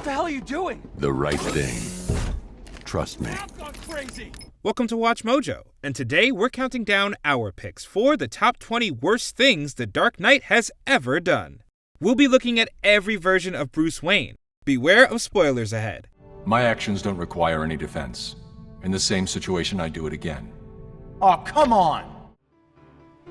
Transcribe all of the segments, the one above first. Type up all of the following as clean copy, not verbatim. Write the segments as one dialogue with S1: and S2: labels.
S1: the hell are you doing?
S2: The right thing. Trust me.
S1: I've gone crazy!
S3: Welcome to Watch Mojo, and today we're counting down our picks for the top 20 worst things the Dark Knight has ever done. We'll be looking at every version of Bruce Wayne. Beware of spoilers ahead.
S4: My actions don't require any defense. In the same situation, I do it again.
S1: Oh, come on!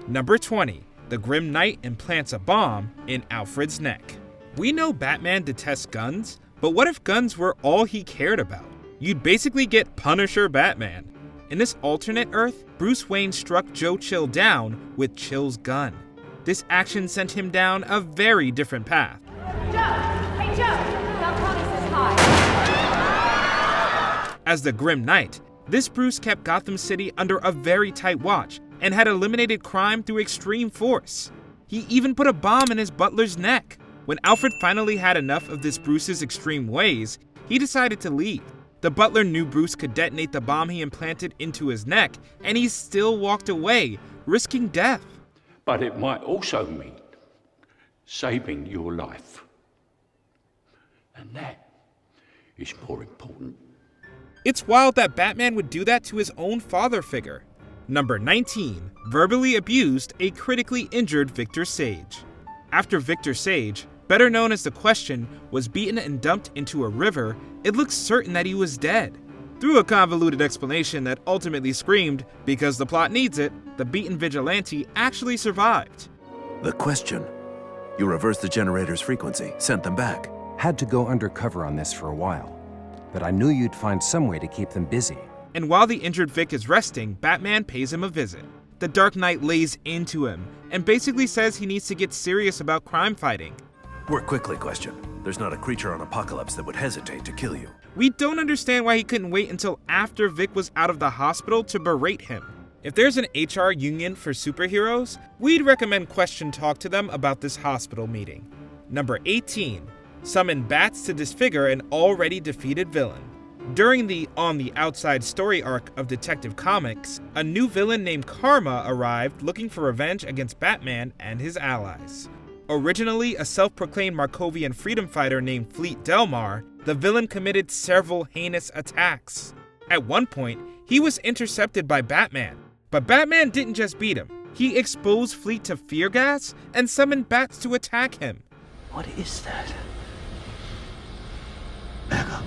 S3: Number 20. The Grim Knight implants a bomb in Alfred's neck. We know Batman detests guns, but what if guns were all he cared about? You'd basically get Punisher Batman. In this alternate Earth, Bruce Wayne struck Joe Chill down with Chill's gun. This action sent him down a very different path.
S5: Joe! Hey, Joe! Doc Connie says hi.
S3: As the Grim Knight, this Bruce kept Gotham City under a very tight watch and had eliminated crime through extreme force. He even put a bomb in his butler's neck. When Alfred finally had enough of this Bruce's extreme ways, he decided to leave. The butler knew Bruce could detonate the bomb he implanted into his neck, and he still walked away, risking death.
S6: But it might also mean saving your life. And that is more important.
S3: It's wild that Batman would do that to his own father figure. Number 19. Verbally abused a critically injured Victor Sage. After Victor Sage, better known as the Question, was beaten and dumped into a river, it looks certain that he was dead. Through a convoluted explanation that ultimately screamed, because the plot needs it, the beaten vigilante actually survived.
S7: The Question. You reversed the generator's frequency, sent them back.
S8: Had to go undercover on this for a while, but I knew you'd find some way to keep them busy.
S3: And while the injured Vic is resting, Batman pays him a visit. The Dark Knight lays into him, and basically says he needs to get serious about crime fighting.
S7: Work quickly, Question. There's not a creature on Apocalypse that would hesitate to kill you.
S3: We don't understand why he couldn't wait until after Vic was out of the hospital to berate him. If there's an HR union for superheroes, we'd recommend Question talk to them about this hospital meeting. Number 18. Summon bats to disfigure an already defeated villain. During the On the Outside story arc of Detective Comics, a new villain named Karma arrived looking for revenge against Batman and his allies. Originally a self-proclaimed Markovian freedom fighter named Fleet Delmar, the villain committed several heinous attacks. At one point, he was intercepted by Batman, but Batman didn't just beat him. He exposed Fleet to fear gas and summoned bats to attack him.
S1: What is that? Back up.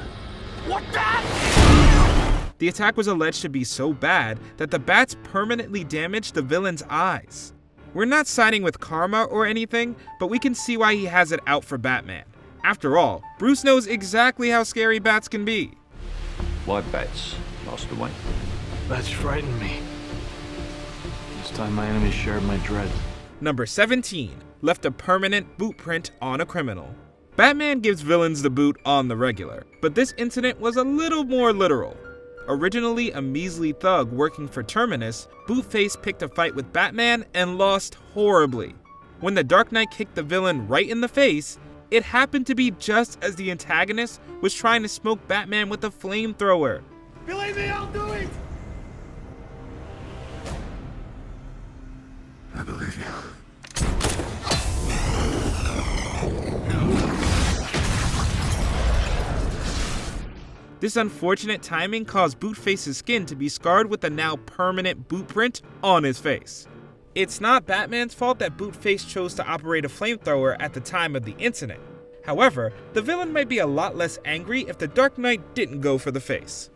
S1: What the?
S3: The attack was alleged to be so bad that the bats permanently damaged the villain's eyes. We're not siding with Karma or anything, but we can see why he has it out for Batman. After all, Bruce knows exactly how scary bats can be.
S6: Why bats, Master Wayne?
S1: Bats frighten me. This time my enemies shared my dread.
S3: Number 17. Left a permanent boot print on a criminal. Batman gives villains the boot on the regular, but this incident was a little more literal. Originally a measly thug working for Terminus, Bootface picked a fight with Batman and lost horribly. When the Dark Knight kicked the villain right in the face, it happened to be just as the antagonist was trying to smoke Batman with a flamethrower.
S1: Believe me, I'll do it!
S2: I believe you.
S3: This unfortunate timing caused Bootface's skin to be scarred with a now permanent boot print on his face. It's not Batman's fault that Bootface chose to operate a flamethrower at the time of the incident. However, the villain might be a lot less angry if the Dark Knight didn't go for the face.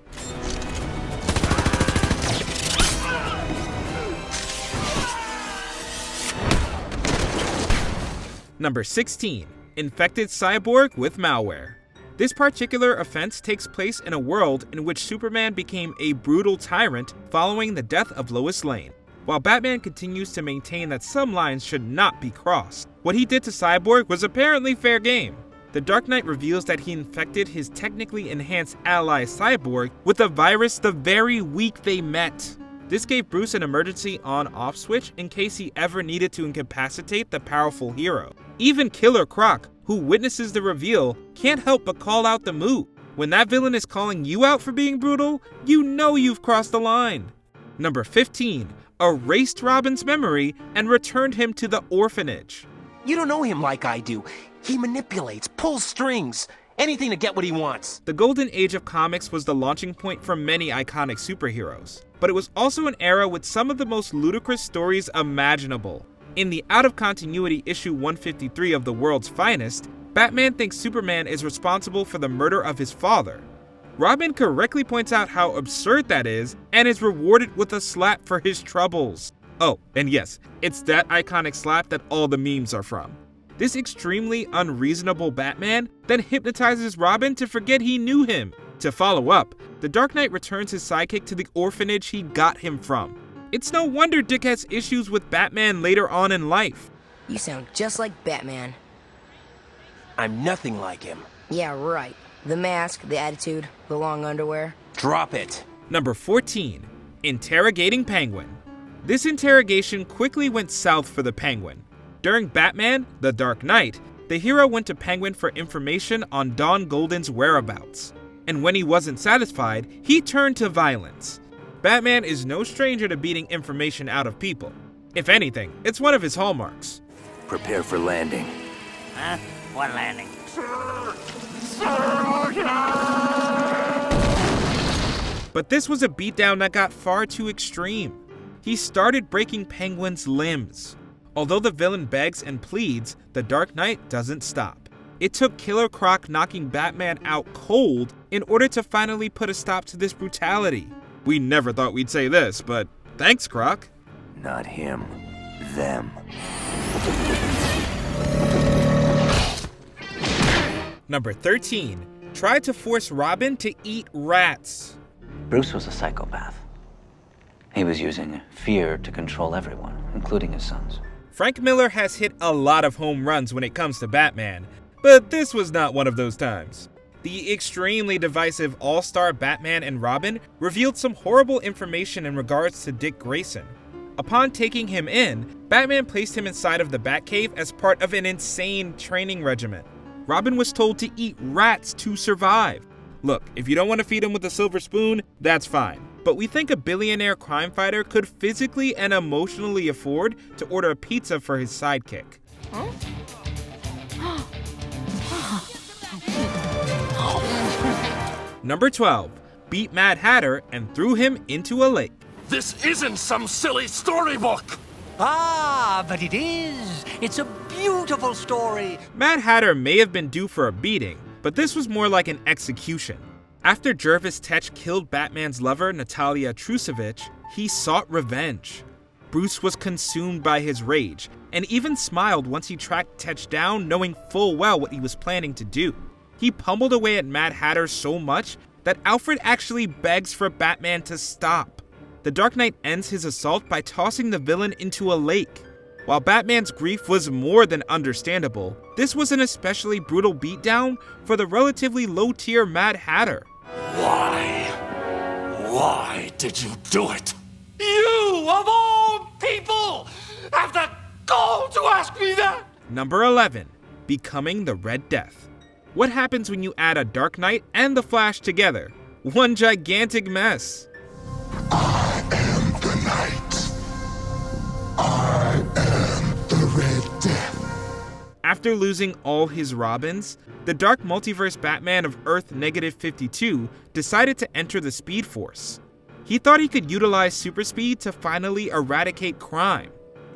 S3: Number 16. Infected Cyborg with malware. This particular offense takes place in a world in which Superman became a brutal tyrant following the death of Lois Lane. While Batman continues to maintain that some lines should not be crossed, what he did to Cyborg was apparently fair game. The Dark Knight reveals that he infected his technically enhanced ally Cyborg with a virus the very week they met. This gave Bruce an emergency on-off switch in case he ever needed to incapacitate the powerful hero. Even Killer Croc, who witnesses the reveal, can't help but call out the move. When that villain is calling you out for being brutal, you know you've crossed the line. Number 15. Erased Robin's memory and returned him to the orphanage.
S9: You don't know him like I do. He manipulates, pulls strings, Anything to get what he wants.
S3: The golden age of comics was the launching point for many iconic superheroes, but it was also an era with some of the most ludicrous stories imaginable. In the out-of-continuity issue 153 of The World's Finest, Batman thinks Superman is responsible for the murder of his father. Robin correctly points out how absurd that is and is rewarded with a slap for his troubles. Oh, and yes, it's that iconic slap that all the memes are from. This extremely unreasonable Batman then hypnotizes Robin to forget he knew him. To follow up, the Dark Knight returns his sidekick to the orphanage he got him from. It's no wonder Dick has issues with Batman later on in life.
S10: You sound just like Batman.
S9: I'm nothing like him.
S10: Yeah, right. The mask, the attitude, the long underwear.
S9: Drop it.
S3: Number 14. Interrogating Penguin. This interrogation quickly went south for the Penguin. During Batman, The Dark Knight, the hero went to Penguin for information on Dawn Golden's whereabouts. And when he wasn't satisfied, he turned to violence. Batman is no stranger to beating information out of people. If anything, it's one of his hallmarks.
S11: Prepare for landing.
S12: Huh? What landing?
S3: But this was a beatdown that got far too extreme. He started breaking Penguin's limbs. Although the villain begs and pleads, the Dark Knight doesn't stop. It took Killer Croc knocking Batman out cold in order to finally put a stop to this brutality. We never thought we'd say this, but thanks, Croc.
S11: Not him. Them.
S3: Number 13. Try to force Robin to eat rats.
S11: Bruce was a psychopath. He was using fear to control everyone, including his sons.
S3: Frank Miller has hit a lot of home runs when it comes to Batman, but this was not one of those times. The extremely divisive all-star Batman and Robin revealed some horrible information in regards to Dick Grayson. Upon taking him in, Batman placed him inside of the Batcave as part of an insane training regimen. Robin was told to eat rats to survive. Look, if you don't want to feed him with a silver spoon, that's fine. But we think a billionaire crime fighter could physically and emotionally afford to order a pizza for his sidekick.
S5: Huh?
S3: Number 12. Beat Mad Hatter and threw him into a lake.
S13: This isn't some silly storybook!
S12: Ah, but it is. It's a beautiful story.
S3: Mad Hatter may have been due for a beating, but this was more like an execution. After Jervis Tetch killed Batman's lover, Natalia Trusevich, he sought revenge. Bruce was consumed by his rage, and even smiled once he tracked Tetch down, knowing full well what he was planning to do. He pummeled away at Mad Hatter so much that Alfred actually begs for Batman to stop. The Dark Knight ends his assault by tossing the villain into a lake. While Batman's grief was more than understandable, this was an especially brutal beatdown for the relatively low-tier Mad Hatter.
S13: Why? Why did you do it? You, of all people, have the gall to ask me that?
S3: Number 11. Becoming the Red Death. What happens when you add a Dark Knight and the Flash together? One gigantic mess.
S14: I am the Knight. I am the Red Death.
S3: After losing all his Robins, the Dark Multiverse Batman of Earth -52 decided to enter the Speed Force. He thought he could utilize super speed to finally eradicate crime.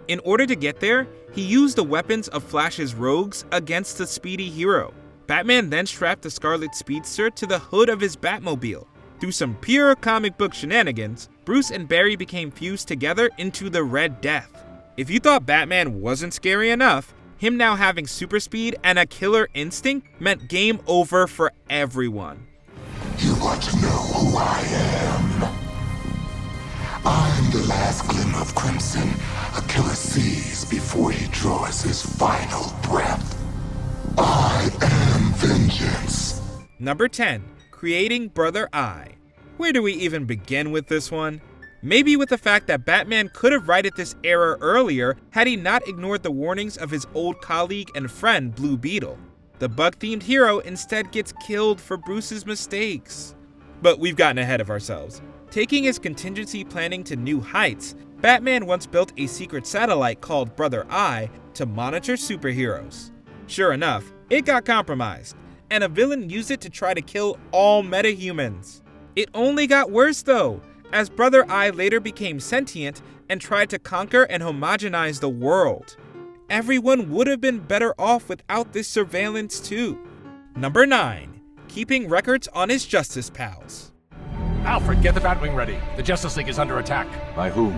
S3: In order to get there, he used the weapons of Flash's rogues against the speedy hero. Batman then strapped the Scarlet Speedster to the hood of his Batmobile. Through some pure comic book shenanigans, Bruce and Barry became fused together into the Red Death. If you thought Batman wasn't scary enough, him now having super speed and a killer instinct meant game over for everyone.
S14: You want to know who I am? I'm the last glimmer of crimson a killer sees before he draws his final breath. I am vengeance.
S3: Number 10. Creating Brother Eye. Where do we even begin with this one? Maybe with the fact that Batman could have righted this error earlier had he not ignored the warnings of his old colleague and friend Blue Beetle. The bug-themed hero instead gets killed for Bruce's mistakes. But we've gotten ahead of ourselves. Taking his contingency planning to new heights, Batman once built a secret satellite called Brother Eye to monitor superheroes. Sure enough, it got compromised, and a villain used it to try to kill all metahumans. It only got worse though, as Brother Eye later became sentient and tried to conquer and homogenize the world. Everyone would have been better off without this surveillance too. Number 9. Keeping records on his Justice pals.
S15: Alfred, get the Batwing ready. The Justice League is under attack.
S4: By whom?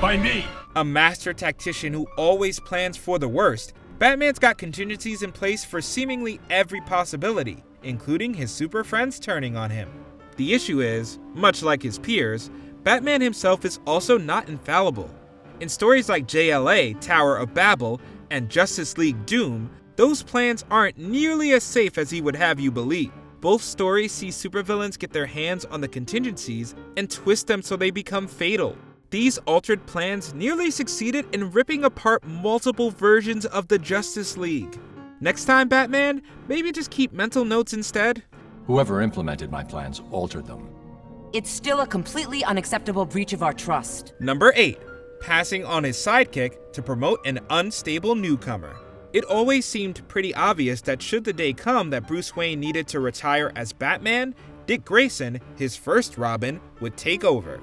S15: By me!
S3: A master tactician who always plans for the worst, Batman's got contingencies in place for seemingly every possibility, including his super friends turning on him. The issue is, much like his peers, Batman himself is also not infallible. In stories like JLA, Tower of Babel, and Justice League Doom, those plans aren't nearly as safe as he would have you believe. Both stories see supervillains get their hands on the contingencies and twist them so they become fatal. These altered plans nearly succeeded in ripping apart multiple versions of the Justice League. Next time, Batman, maybe just keep mental notes instead.
S4: Whoever implemented my plans altered them.
S16: It's still a completely unacceptable breach of our trust.
S3: Number 8. Passing on his sidekick to promote an unstable newcomer. It always seemed pretty obvious that should the day come that Bruce Wayne needed to retire as Batman, Dick Grayson, his first Robin, would take over.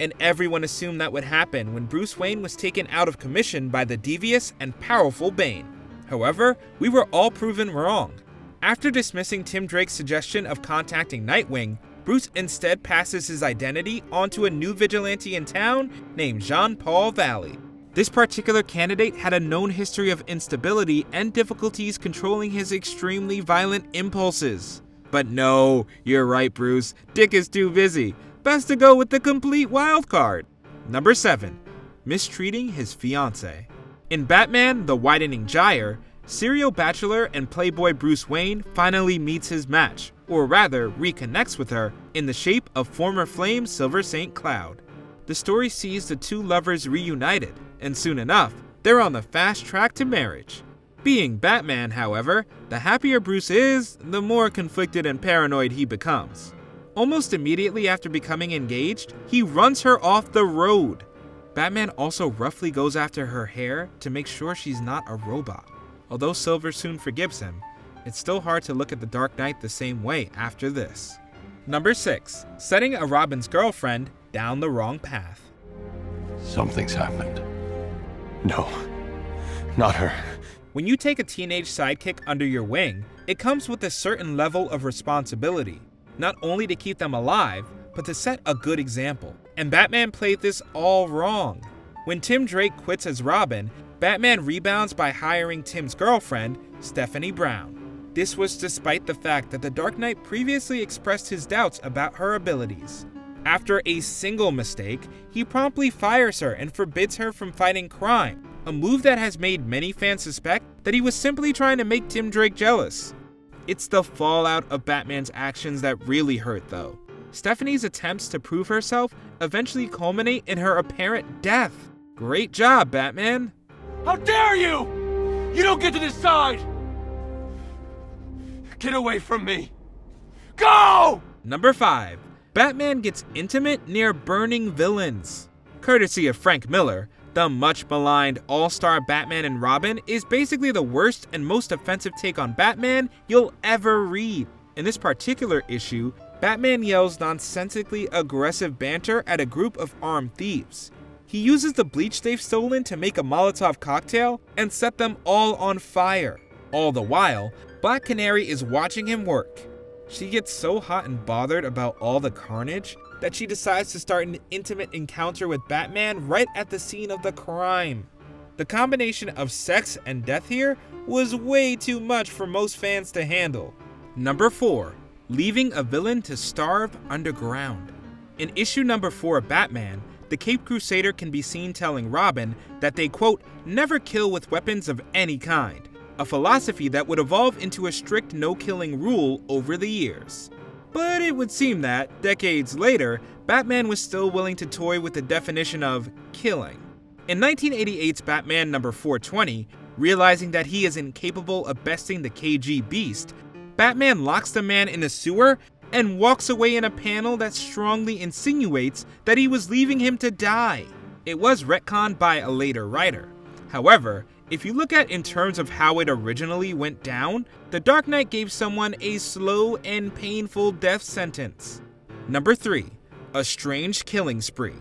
S3: And everyone assumed that would happen when Bruce Wayne was taken out of commission by the devious and powerful Bane. However, we were all proven wrong. After dismissing Tim Drake's suggestion of contacting Nightwing, Bruce instead passes his identity onto a new vigilante in town named Jean-Paul Valley. This particular candidate had a known history of instability and difficulties controlling his extremely violent impulses. But no, you're right, Bruce. Dick is too busy. Best to go with the complete wild card. Number 7. Mistreating his fiance. In Batman: The Widening Gyre, serial bachelor and playboy Bruce Wayne finally meets his match, or rather reconnects with her, in the shape of former flame Silver St. Cloud. The story sees the two lovers reunited, and soon enough, they're on the fast track to marriage. Being Batman, however, the happier Bruce is, the more conflicted and paranoid he becomes. Almost immediately after becoming engaged, he runs her off the road. Batman also roughly goes after her hair to make sure she's not a robot. Although Silver soon forgives him, it's still hard to look at the Dark Knight the same way after this. Number 6. Setting a Robin's girlfriend down the wrong path.
S2: Something's happened.
S8: No, not her.
S3: When you take a teenage sidekick under your wing, it comes with a certain level of responsibility. Not only to keep them alive, but to set a good example. And Batman played this all wrong. When Tim Drake quits as Robin, Batman rebounds by hiring Tim's girlfriend, Stephanie Brown. This was despite the fact that the Dark Knight previously expressed his doubts about her abilities. After a single mistake, he promptly fires her and forbids her from fighting crime, a move that has made many fans suspect that he was simply trying to make Tim Drake jealous. It's the fallout of Batman's actions that really hurt though. Stephanie's attempts to prove herself eventually culminate in her apparent death. Great job, Batman!
S13: How dare you! You don't get to decide! Get away from me! Go!
S3: Number 5. Batman gets intimate near burning villains. Courtesy of Frank Miller, the much maligned all-star Batman and Robin is basically the worst and most offensive take on Batman you'll ever read. In this particular issue, Batman yells nonsensically aggressive banter at a group of armed thieves. He uses the bleach they've stolen to make a Molotov cocktail and set them all on fire. All the while, Black Canary is watching him work. She gets so hot and bothered about all the carnage that she decides to start an intimate encounter with Batman right at the scene of the crime. The combination of sex and death here was way too much for most fans to handle. Number 4. Leaving a villain to starve underground. In issue number 4 of Batman, the Caped Crusader can be seen telling Robin that they, quote, never kill with weapons of any kind, a philosophy that would evolve into a strict no-killing rule over the years. But it would seem that, decades later, Batman was still willing to toy with the definition of killing. In 1988's Batman number 420, realizing that he is incapable of besting the KG Beast, Batman locks the man in a sewer and walks away in a panel that strongly insinuates that he was leaving him to die. It was retconned by a later writer. However, if you look at in terms of how it originally went down, The Dark Knight gave someone a slow and painful death sentence. Number 3. A strange killing spree.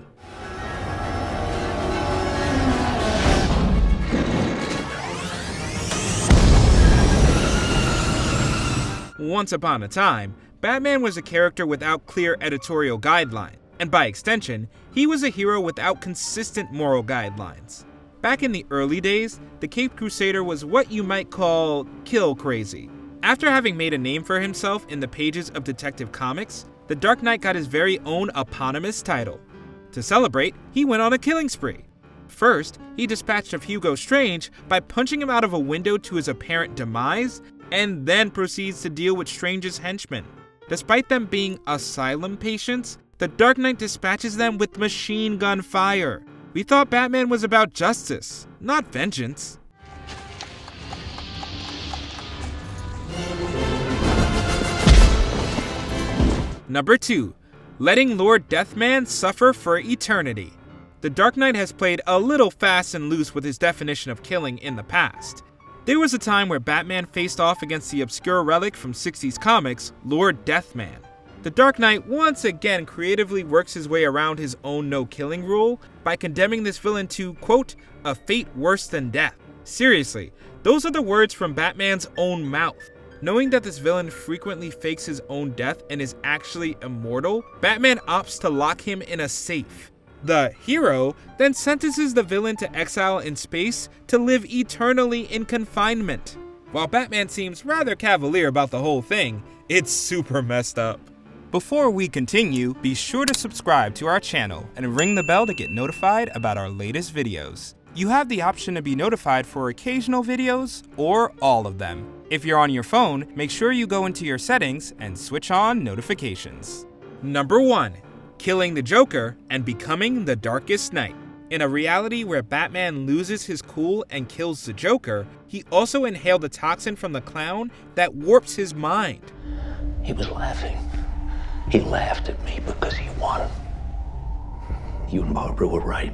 S3: Once upon a time, Batman was a character without clear editorial guidelines, and by extension, he was a hero without consistent moral guidelines. Back in the early days, the Caped Crusader was what you might call kill crazy. After having made a name for himself in the pages of Detective Comics, the Dark Knight got his very own eponymous title. To celebrate, he went on a killing spree. First, he dispatched of Hugo Strange by punching him out of a window to his apparent demise, and then proceeds to deal with Strange's henchmen. Despite them being asylum patients, the Dark Knight dispatches them with machine gun fire. We thought Batman was about justice, not vengeance. Number 2. Letting Lord Deathman suffer for eternity. The Dark Knight has played a little fast and loose with his definition of killing in the past. There was a time where Batman faced off against the obscure relic from 60s comics, Lord Deathman. The Dark Knight once again creatively works his way around his own no-killing rule by condemning this villain to, quote, a fate worse than death. Seriously, those are the words from Batman's own mouth. Knowing that this villain frequently fakes his own death and is actually immortal, Batman opts to lock him in a safe. The hero then sentences the villain to exile in space to live eternally in confinement. While Batman seems rather cavalier about the whole thing, it's super messed up. Before we continue, be sure to subscribe to our channel and ring the bell to get notified about our latest videos. You have the option to be notified for occasional videos or all of them. If you're on your phone, make sure you go into your settings and switch on notifications. Number 1. Killing the Joker and becoming the Darkest Knight. In a reality where Batman loses his cool and kills the Joker, he also inhaled a toxin from the clown that warps his mind.
S6: He was laughing. He laughed at me because he won. You and Barbara were right.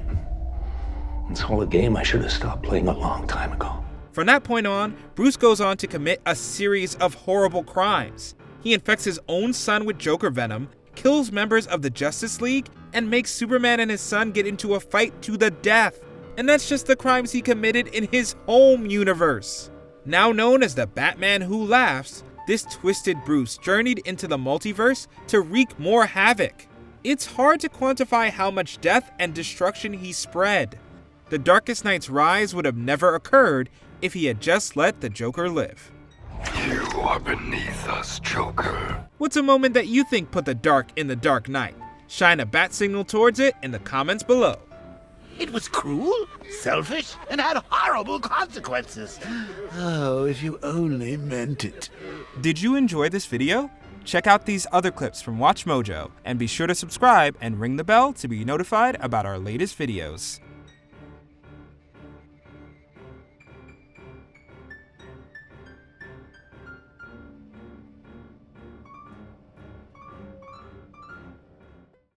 S6: It's all a game I should have stopped playing a long time ago.
S3: From that point on, Bruce goes on to commit a series of horrible crimes. He infects his own son with Joker venom, kills members of the Justice League, and makes Superman and his son get into a fight to the death. And that's just the crimes he committed in his home universe. Now known as the Batman Who Laughs, this twisted Bruce journeyed into the multiverse to wreak more havoc. It's hard to quantify how much death and destruction he spread. The Darkest Knight's rise would have never occurred if he had just let the Joker live.
S14: You are beneath us, Joker.
S3: What's a moment that you think put the dark in the Dark Knight? Shine a bat signal towards it in the comments below.
S13: It was cruel, selfish, and had horrible consequences. Oh, if you only meant it.
S3: Did you enjoy this video? Check out these other clips from WatchMojo, and be sure to subscribe and ring the bell to be notified about our latest videos.